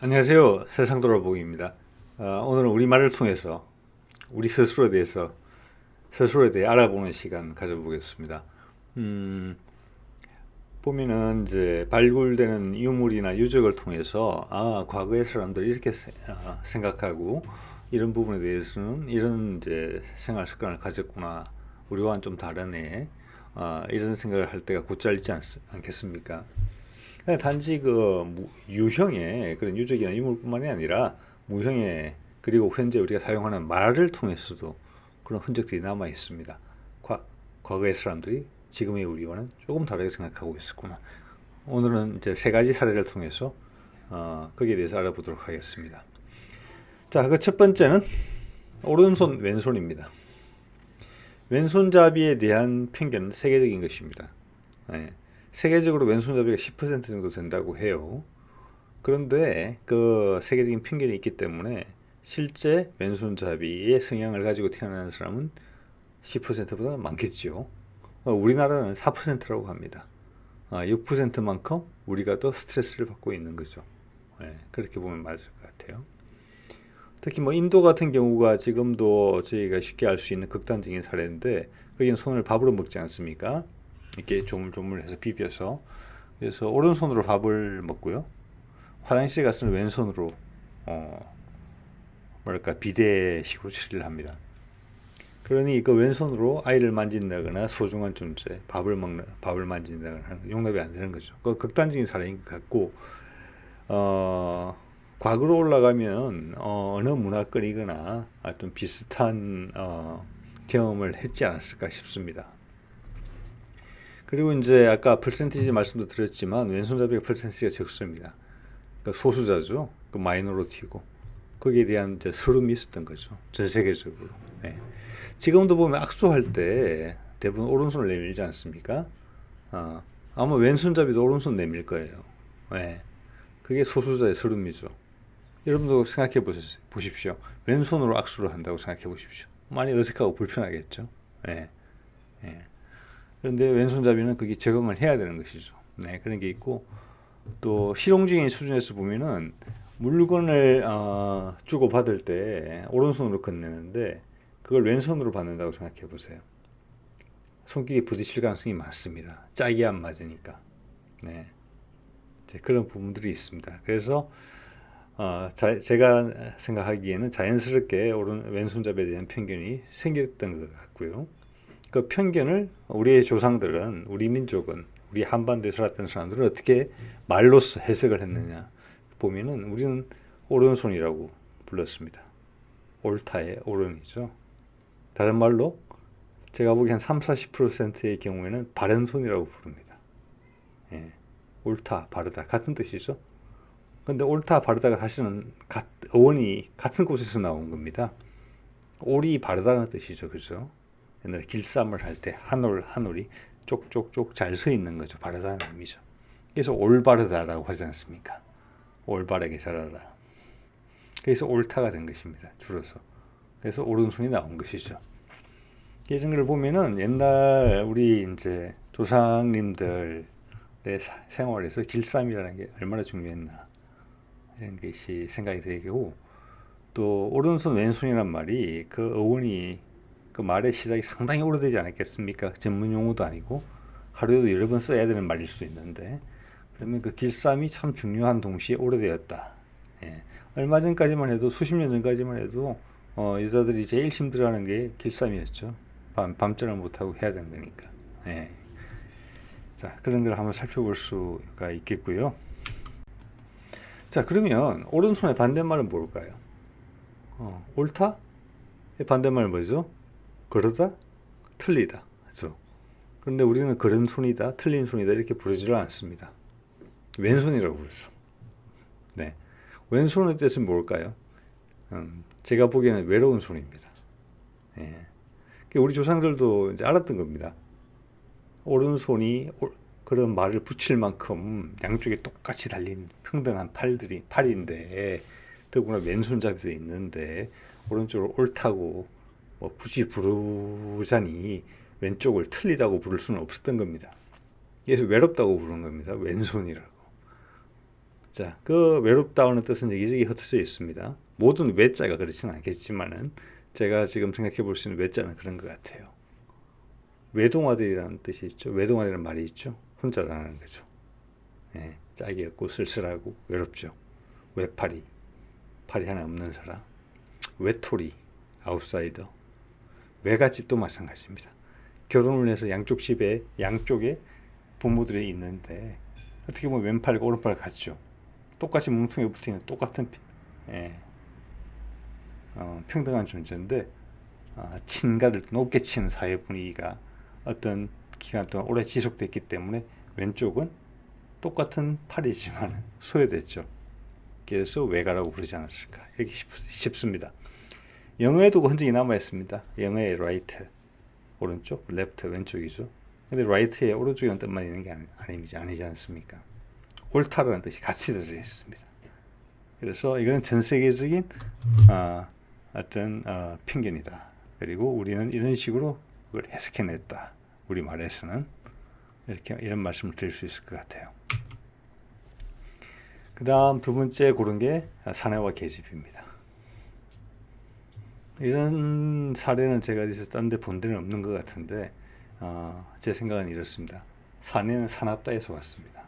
안녕하세요. 세상 돌아보기입니다. 오늘은 우리말을 통해서 우리 스스로에 대해 알아보는 시간 가져보겠습니다. 음, 보면은 이제 발굴되는 유물이나 유적을 통해서 과거의 사람들이 이렇게 생각하고 이런 부분에 대해서는 이런 이제 생활 습관을 가졌구나. 우리와는 좀 다르네. 이런 생각을 할 때가 곧잘 있지 않겠습니까? 단지 유형의 그런 유적이나 유물뿐만이 아니라 무형의 그리고 현재 우리가 사용하는 말을 통해서도 그런 흔적들이 남아 있습니다. 과거의 사람들이 지금의 우리와는 조금 다르게 생각하고 있었구나. 오늘은 이제 세 가지 사례를 통해서 거기에 대해서 알아보도록 하겠습니다. 자, 그 첫 번째는 오른손 왼손입니다. 왼손잡이에 대한 편견은 세계적인 것입니다. 네. 세계적으로 왼손잡이가 10% 정도 된다고 해요. 그런데 그 세계적인 편견이 있기 때문에 실제 왼손잡이의 성향을 가지고 태어나는 사람은 10%보다는 많겠죠. 우리나라는 4%라고 합니다. 6%만큼 우리가 더 스트레스를 받고 있는 거죠. 네, 그렇게 보면 맞을 것 같아요. 특히 뭐 인도 같은 경우가 지금도 저희가 쉽게 알 수 있는 극단적인 사례인데 거기는 손을 밥으로 먹지 않습니까? 이렇게 조물조물해서 비벼서 그래서 오른손으로 밥을 먹고요. 화장실 갔으면 왼손으로 뭐랄까 비대식으로 처리를 합니다. 그러니 그 왼손으로 아이를 만진다거나 소중한 존재 밥을 만진다거나 하는 용납이 안 되는 거죠. 그 극단적인 사례인 것 같고 과거로 올라가면 어느 문화권이거나 좀 비슷한 경험을 했지 않았을까 싶습니다. 그리고 이제 아까 퍼센티지 말씀도 드렸지만 왼손잡이가 퍼센티지가 적습니다. 그러니까 소수자죠. 그 마이너리티고 거기에 대한 이제 서름이 있었던 거죠. 전 세계적으로. 네. 지금도 보면 악수할 때 대부분 오른손을 내밀지 않습니까? 아마 왼손잡이도 오른손 내밀 거예요. 네. 그게 소수자의 서름이죠. 여러분도 생각해 보십시오. 왼손으로 악수를 한다고 생각해 보십시오. 많이 어색하고 불편하겠죠. 네. 네. 그런데 왼손잡이는 그게 적응을 해야 되는 것이죠. 네, 그런 게 있고 또 실용적인 수준에서 보면은 물건을 주고 받을 때 오른손으로 건네는데 그걸 왼손으로 받는다고 생각해 보세요. 손길이 부딪힐 가능성이 많습니다. 짝이 안 맞으니까. 네, 이제 그런 부분들이 있습니다. 그래서 제가 생각하기에는 자연스럽게 왼손잡이에 대한 편견이 생겼던 것 같고요. 그 편견을 우리의 조상들은, 우리 민족은, 우리 한반도에 살았던 사람들은 어떻게 말로써 해석을 했느냐 보면은 우리는 오른손이라고 불렀습니다. 옳다의 오른이죠. 다른 말로 제가 보기엔 30-40%의 경우에는 바른 손이라고 부릅니다. 예. 옳다, 바르다 같은 뜻이죠. 근데 옳다, 바르다가 사실은 어원이 같은 곳에서 나온 겁니다. 옳이 바르다는 뜻이죠. 그죠? 옛날에 길쌈을 할 때 한올이 쪽쪽쪽 잘 서 있는 거죠. 바르다는 의미죠. 그래서 올바르다라고 하지 않습니까? 올바르게 자라라. 그래서 옳다가 된 것입니다. 줄여서. 그래서 오른손이 나온 것이죠. 이런 걸 보면은 옛날 우리 이제 조상님들의 생활에서 길쌈이라는 게 얼마나 중요했나 이런 것이 생각이 되고 또 오른손 왼손이란 말이 그 어원이 그 말의 시작이 상당히 오래되지 않았겠습니까? 전문 용어도 아니고 하루에도 여러 번 써야 되는 말일 수 있는데 그러면 그 길쌈이 참 중요한 동시에 오래되었다. 예. 얼마 전까지만 해도 수십 년 전까지만 해도 여자들이 제일 힘들어하는 게 길쌈이었죠. 밤잠을 못하고 해야 되는 거니까. 예. 자, 그런 걸 한번 살펴볼 수가 있겠고요. 자, 그러면 오른손의 반대말은 뭘까요? 옳다? 반대말 뭐죠? 그러다? 틀리다. 그렇죠? 그런데 우리는 그런 손이다, 틀린 손이다 이렇게 부르지를 않습니다. 왼손이라고 부르죠. 네. 왼손의 뜻은 뭘까요? 제가 보기에는 외로운 손입니다. 예. 우리 조상들도 이제 알았던 겁니다. 오른손이 그런 말을 붙일 만큼 양쪽에 똑같이 달린 평등한 팔인데 더구나 왼손잡이도 있는데 오른쪽으로 옳다고 뭐 굳이 부르자니 왼쪽을 틀리다고 부를 수는 없었던 겁니다. 그래서 외롭다고 부르는 겁니다. 왼손이라고. 자, 그 외롭다는 뜻은 여기저기 흩어져 있습니다. 모든 외자가 그렇지는 않겠지만은 제가 지금 생각해 볼 수 있는 외자는 그런 것 같아요. 외동아들이라는 뜻이 있죠. 외동아들이라는 말이 있죠. 혼자라는 거죠. 예, 짝이 없고 쓸쓸하고 외롭죠. 외파리, 팔이 하나 없는 사람. 외톨이, 아웃사이더. 외갓집도 마찬가지입니다. 결혼을 해서 양쪽 집에 양쪽에 부모들이 있는데 어떻게 보면 왼팔과 오른팔 같죠. 똑같이 몸통에 붙어있는 똑같은 평등한 존재인데 친가를 높게 치는 사회 분위기가 어떤 기간 동안 오래 지속됐기 때문에 왼쪽은 똑같은 팔이지만 소외됐죠. 그래서 외가라고 부르지 않았을까 이렇게 싶습니다. 영어에도 그 흔적이 남아있습니다. 영어의 right, 오른쪽, left, 왼쪽이죠. 근데 right에 오른쪽이라는 뜻만 있는 게 아니지 않습니까? 옳다라는 뜻이 같이 들어있습니다. 그래서 이거는 전 세계적인 어떤 편견이다. 그리고 우리는 이런 식으로 그걸 해석해냈다. 우리 말에서는 이런 말씀을 드릴 수 있을 것 같아요. 그 다음 두 번째 고른 게 사내와 계집입니다. 이런 사례는 제가 어디서 딴 데 본 데는 없는 것 같은데 제 생각은 이렇습니다. 사내는 사납다에서 왔습니다.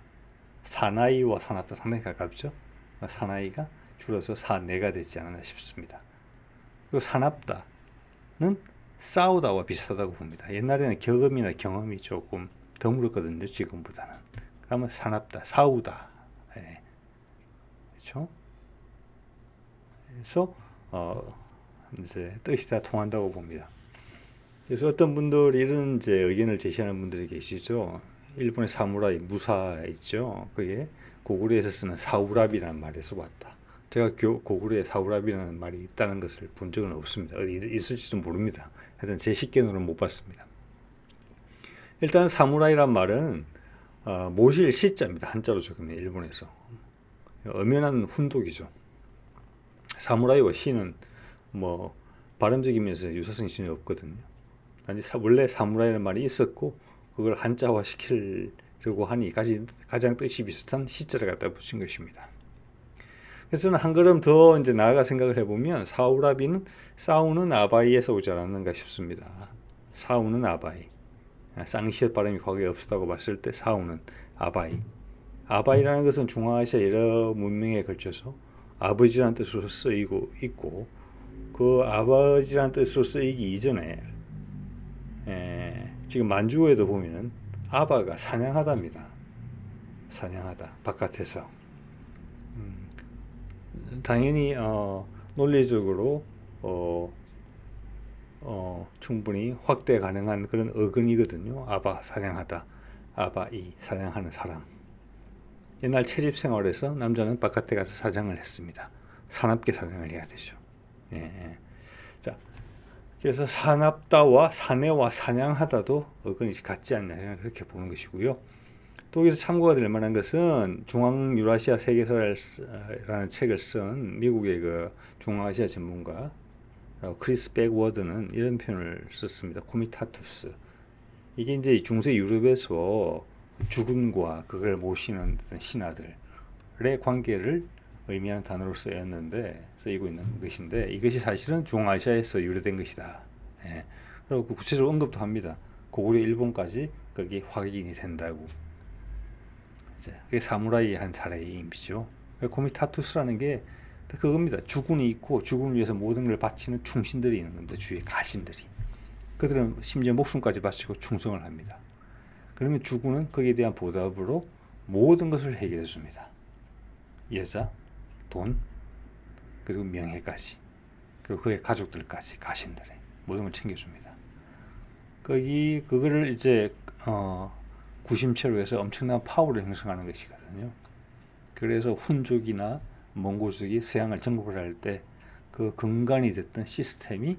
사나이와 사납다 상당히 가깝죠. 사나이가 줄어서 사내가 되지 않았나 싶습니다. 그리고 사납다는 싸우다와 비슷하다고 봅니다. 옛날에는 경험이나 경험이 조금 드물었거든요. 지금보다는. 그러면 사납다, 싸우다. 네. 그렇죠? 그래서 이제 뜻이 다 통한다고 봅니다. 그래서 어떤 분들 이런 이제 의견을 제시하는 분들이 계시죠. 일본의 사무라이 무사 있죠. 그게 고구려에서 쓰는 사우라비라는 말에서 왔다. 제가 고구려에 사우라비라는 말이 있다는 것을 본 적은 없습니다. 어디 있을지도 모릅니다. 하여튼 제 식견으로는 못 봤습니다. 일단 사무라이란 말은 모실 시자입니다. 한자로 적으면 일본에서 엄연한 훈독이죠. 사무라이와 시는 뭐 발음적이면서 유사성이 전혀 없거든요. 단지 원래 사무라이라는 말이 있었고 그걸 한자화 시키려고 하니 가장 뜻이 비슷한 시자를 갖다 붙인 것입니다. 그래서 저는 한 걸음 더 이제 나아가 생각을 해보면 사우라비는 싸우는 아바이에서 오지 않았는가 싶습니다. 싸우는 아바이. 쌍시읒 발음이 과거에 없었다고 봤을 때 싸우는 아바이. 아바이라는 것은 중앙아시아 여러 문명에 걸쳐서 아버지라는 뜻으로 쓰이고 있고 그 아버지라는 뜻으로 쓰이기 이전에 지금 만주어에도 보면은 아바가 사냥하다입니다. 사냥하다 바깥에서 당연히 논리적으로 충분히 확대 가능한 그런 어근이거든요. 아바 사냥하다, 아바이 사냥하는 사람. 옛날 채집 생활에서 남자는 바깥에 가서 사냥을 했습니다. 사납게 사냥을 해야 되죠. 예. 자, 그래서 사납다와 사내와 사냥하다도 어근이 같지 않냐 그렇게 보는 것이고요. 또 여기서 참고가 될 만한 것은 중앙유라시아 세계사라는 책을 쓴 미국의 그 중앙아시아 전문가 크리스 백워드는 이런 표현을 썼습니다. 코미타투스. 이게 이제 중세 유럽에서 주군과 그걸 모시는 신하들의 관계를 의미하는 단어로 쓰이고 있는 것인데 이것이 사실은 중앙아시아에서 유래된 것이다. 예. 그리고 구체적으로 언급도 합니다. 고구려 일본까지 거기 확인이 된다고. 그게 사무라이 한 사례의 임시죠. 코미타투스라는 게 그겁니다. 주군이 있고 주군을 위해서 모든 걸 바치는 충신들이 있는 겁니다. 주위에 가신들이. 그들은 심지어 목숨까지 바치고 충성을 합니다. 그러면 주군은 거기에 대한 보답으로 모든 것을 해결해 줍니다. 여자, 돈, 그리고 명예까지. 그리고 그의 가족들까지 가신들의 모든 걸 챙겨줍니다. 그거를 이제 구심체로 해서 엄청난 파워를 형성하는 것이거든요. 그래서 훈족이나 몽골족이 서양을 정복을 할 때 그 근간이 됐던 시스템이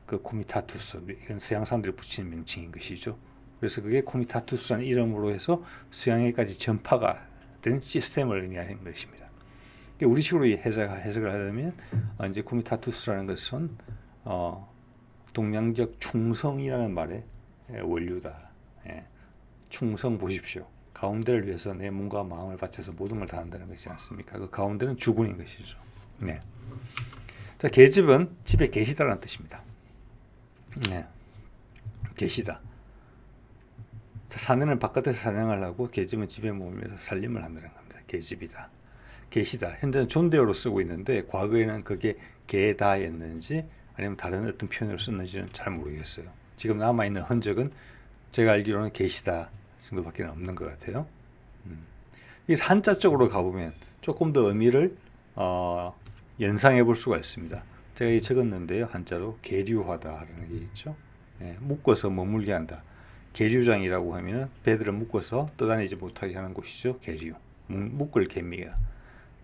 그 코미타투스, 이건 서양 사람들이 붙이는 명칭인 것이죠. 그래서 그게 코미타투스라는 이름으로 해서 서양에까지 전파가 된 시스템을 의미하는 것입니다. 우리식으로 해석을 하려면 이제 코미타투스라는 것은 동양적 충성이라는 말의 원류다. 예. 충성 보십시오. 가운데를 위해서 내 몸과 마음을 바쳐서 모든 걸 다한다는 것이지 않습니까? 그 가운데는 주군인 것이죠. 네. 자, 계집은 집에 계시다라는 뜻입니다. 네. 계시다. 자, 사내는 바깥에서 사냥하려고 계집은 집에 머물면서 살림을 한다는 겁니다. 계집이다. 계시다. 현재는 존대어로 쓰고 있는데 과거에는 그게 계다였는지 아니면 다른 어떤 표현으로 썼는지는 잘 모르겠어요. 지금 남아있는 흔적은 제가 알기로는 계시다 정도밖에 없는 것 같아요. 이 한자 쪽으로 가보면 조금 더 의미를 연상해 볼 수가 있습니다. 제가 이 적었는데요. 한자로 계류하다라는 게 있죠. 예, 묶어서 머물게 한다. 계류장이라고 하면은 배들을 묶어서 떠다니지 못하게 하는 곳이죠. 계류. 묶을 개미가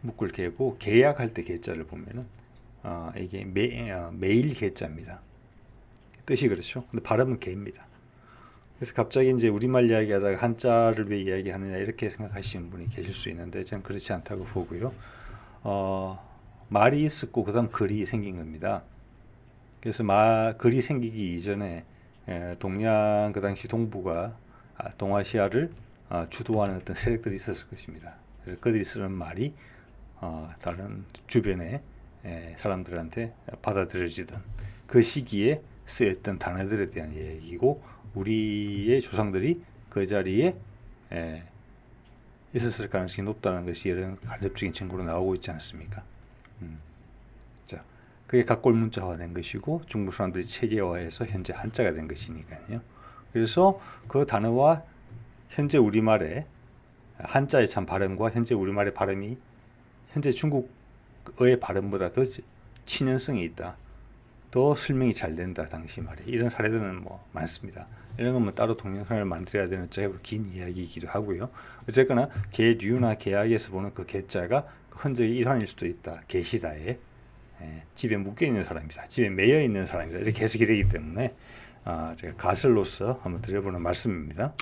묶을 개고 계약할 때 계자를 보면은 이게 매일 계자입니다. 뜻이 그렇죠. 근데 발음은 개입니다. 그래서 갑자기 이제 우리말 이야기하다가 한자를 왜 이야기하느냐 이렇게 생각하시는 분이 계실 수 있는데 저는 그렇지 않다고 보고요. 말이 있었고 그다음 글이 생긴 겁니다. 그래서 글이 생기기 이전에 동양 그 당시 동부가 동아시아를 주도하는 어떤 세력들이 있었을 것입니다. 그래서 그들이 쓰는 말이 다른 주변의 사람들한테 받아들여지던 그 시기에 쓰였던 단어들에 대한 얘기고 우리의 조상들이 그 자리에 있었을 가능성이 높다는 것이 이런 간접적인 증거로 나오고 있지 않습니까? 자, 그게 각골 문자화된 것이고 중국 사람들이 체계화해서 현재 한자가 된 것이니까요. 그래서 그 단어와 현재 우리말의 한자의 참 발음과 현재 우리말의 발음이 현재 중국어의 발음보다 더 친연성이 있다. 더 설명이 잘 된다. 당시 말에. 이런 사례들은 뭐 많습니다. 이런 건 뭐 따로 동영상을 만들어야 되는 긴 이야기이기도 하고요. 어쨌거나 계류나 계약에서 보는 그 계자가 흔적의 일환일 수도 있다. 계시다에 집에 묶여 있는 사람이다. 집에 매여 있는 사람이다. 이렇게 해석이 되기 때문에 제가 가설로서 한번 드려보는 말씀입니다.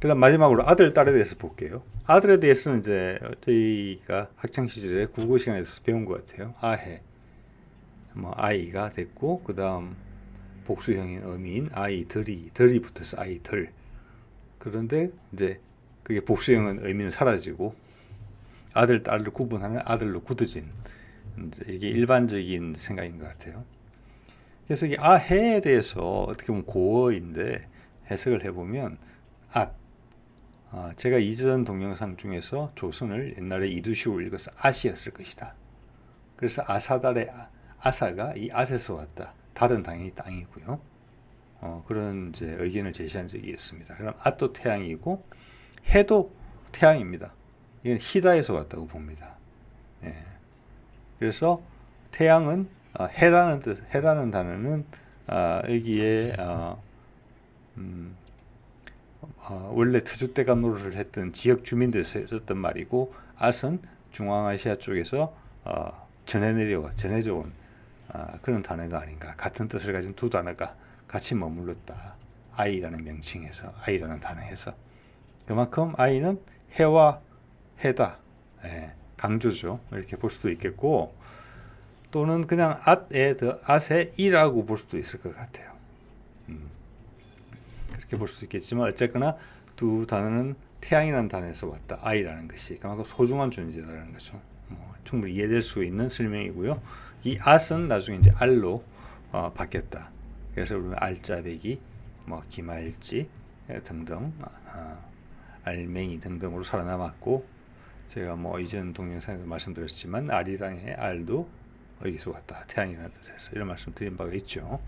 그다음 마지막으로 아들, 딸에 대해서 볼게요. 아들에 대해서는 이제 저희가 학창 시절에 국어 시간에서 배운 것 같아요. 아해, 뭐 아이가 됐고 그다음 복수형인 어미인 아이들이 붙어서 아이들. 그런데 이제 그게 복수형은 의미는 사라지고 아들, 딸을 구분하는 아들로 굳어진 이제 이게 일반적인 생각인 것 같아요. 그래서 이 아해에 대해서 어떻게 보면 고어인데 해석을 해보면 제가 이전 동영상 중에서 조선을 옛날에 이두시고 읽어서 아시였을 것이다. 그래서 아사달의 아사가 이 앗에서 왔다. 달은 당연히 땅이고요. 그런 이제 의견을 제시한 적이 있습니다. 그럼 앗도 태양이고 해도 태양입니다. 이건 히다에서 왔다고 봅니다. 예. 그래서 태양은 해라는 단어는 여기에 원래 터줏대감 노릇을 했던 지역 주민들이 썼던 말이고 앗은 중앙아시아 쪽에서 전해져 온 그런 단어가 아닌가. 같은 뜻을 가진 두 단어가 같이 머물렀다. 아이라는 명칭에서 아이라는 단어에서 그만큼 아이는 해와 해다. 강조죠. 이렇게 볼 수도 있겠고 또는 그냥 앗의 이라고 볼 수도 있을 것 같아요. 그렇게 볼 수도 있겠지만 어쨌거나 두 단어는 태양이라는 단어에서 왔다. 아이라는 것이 그만큼 소중한 존재다라는 거죠. 충분히 이해될 수 있는 설명이고요. 이 앗은 나중에 이제 알로 바뀌었다. 그래서 우리는 알짜배기, 뭐 기말지 등등, 알맹이 등등으로 살아남았고 제가 뭐 이전 동영상에서 말씀드렸지만 알이랑의 알도 여기서 왔다. 태양이라는 뜻에서 이런 말씀 드린 바가 있죠.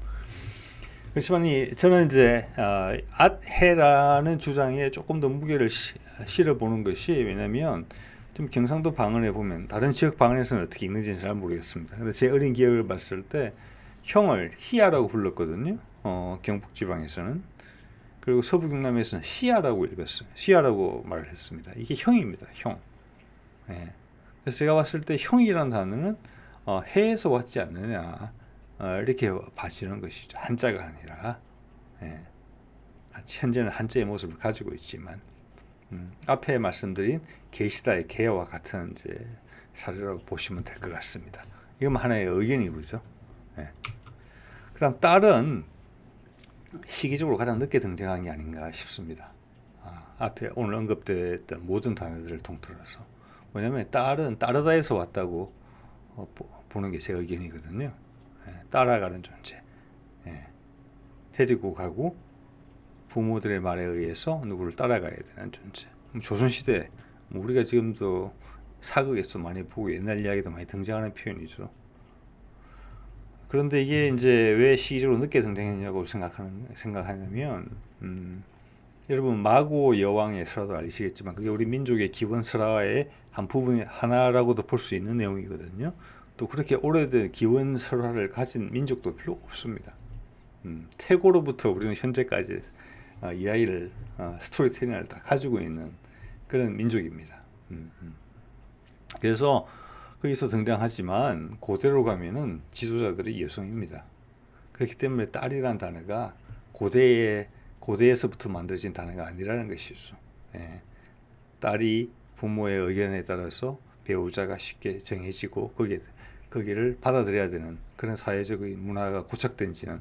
그렇지만 저는 이제 앗해라는 주장에 조금 더 무게를 실어보는 것이 왜냐하면 좀 경상도 방언에 보면 다른 지역 방언에서는 어떻게 읽는지는 잘 모르겠습니다. 근데 제 어린 기억을 봤을 때 형을 희야라고 불렀거든요. 경북 지방에서는. 그리고 서부 경남에서는 시야라고 읽었어요. 시야라고 말을 했습니다. 이게 형입니다. 형. 그래서 제가 봤을 때 형이라는 단어는 해에서 왔지 않느냐 이렇게 봐지는 것이죠. 한자가 아니라 현재는 한자의 모습을 가지고 있지만 앞에 말씀드린 계시다의 계와 같은 이제 사례라고 보시면 될 것 같습니다. 이건 하나의 의견이고죠. 그다음 딸은 시기적으로 가장 늦게 등장한 게 아닌가 싶습니다. 앞에 오늘 언급됐던 모든 단어들을 통틀어서. 왜냐하면 딸은 따르다에서 왔다고 보는 게 제 의견이거든요. 따라가는 존재. 데리고 가고 부모들의 말에 의해서 누구를 따라가야 되는 존재. 조선시대 우리가 지금도 사극에서 많이 보고 옛날 이야기도 많이 등장하는 표현이죠. 그런데 이게 이제 왜 시기적으로 늦게 등장했냐고 생각하냐면 여러분 마고 여왕의 설화도 아시겠지만 그게 우리 민족의 기원 설화의 한 부분 하나라고도 볼 수 있는 내용이거든요. 또 그렇게 오래된 기원 설화를 가진 민족도 별로 없습니다. 태고로부터 우리는 현재까지 이야기를 스토리텔링을 다 가지고 있는 그런 민족입니다. 그래서 거기서 등장하지만 고대로 가면은 지도자들이 여성입니다. 그렇기 때문에 딸이란 단어가 고대에서부터 만들어진 단어가 아니라는 것이죠. 딸이 부모의 의견에 따라서 배우자가 쉽게 정해지고 거기를 받아들여야 되는 그런 사회적인 문화가 고착된지는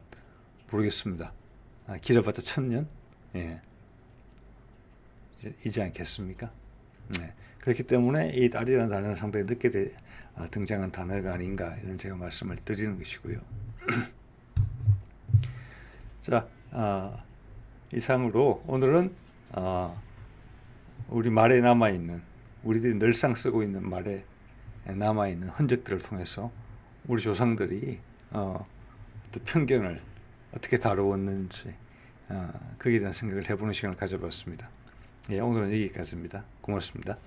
모르겠습니다. 길어봤자 1000년? 이지 않겠습니까? 그렇기 때문에 이 딸이라는 단어는 상당히 늦게 등장한 단어가 아닌가 이런 제가 말씀을 드리는 것이고요. 자, 이상으로 오늘은 우리 말에 남아있는 우리들이 늘상 쓰고 있는 말에 남아있는 흔적들을 통해서 우리 조상들이 어떤 편견을 어떻게 다루었는지 거기에 대한 생각을 해보는 시간을 가져봤습니다. 오늘은 여기까지입니다. 고맙습니다.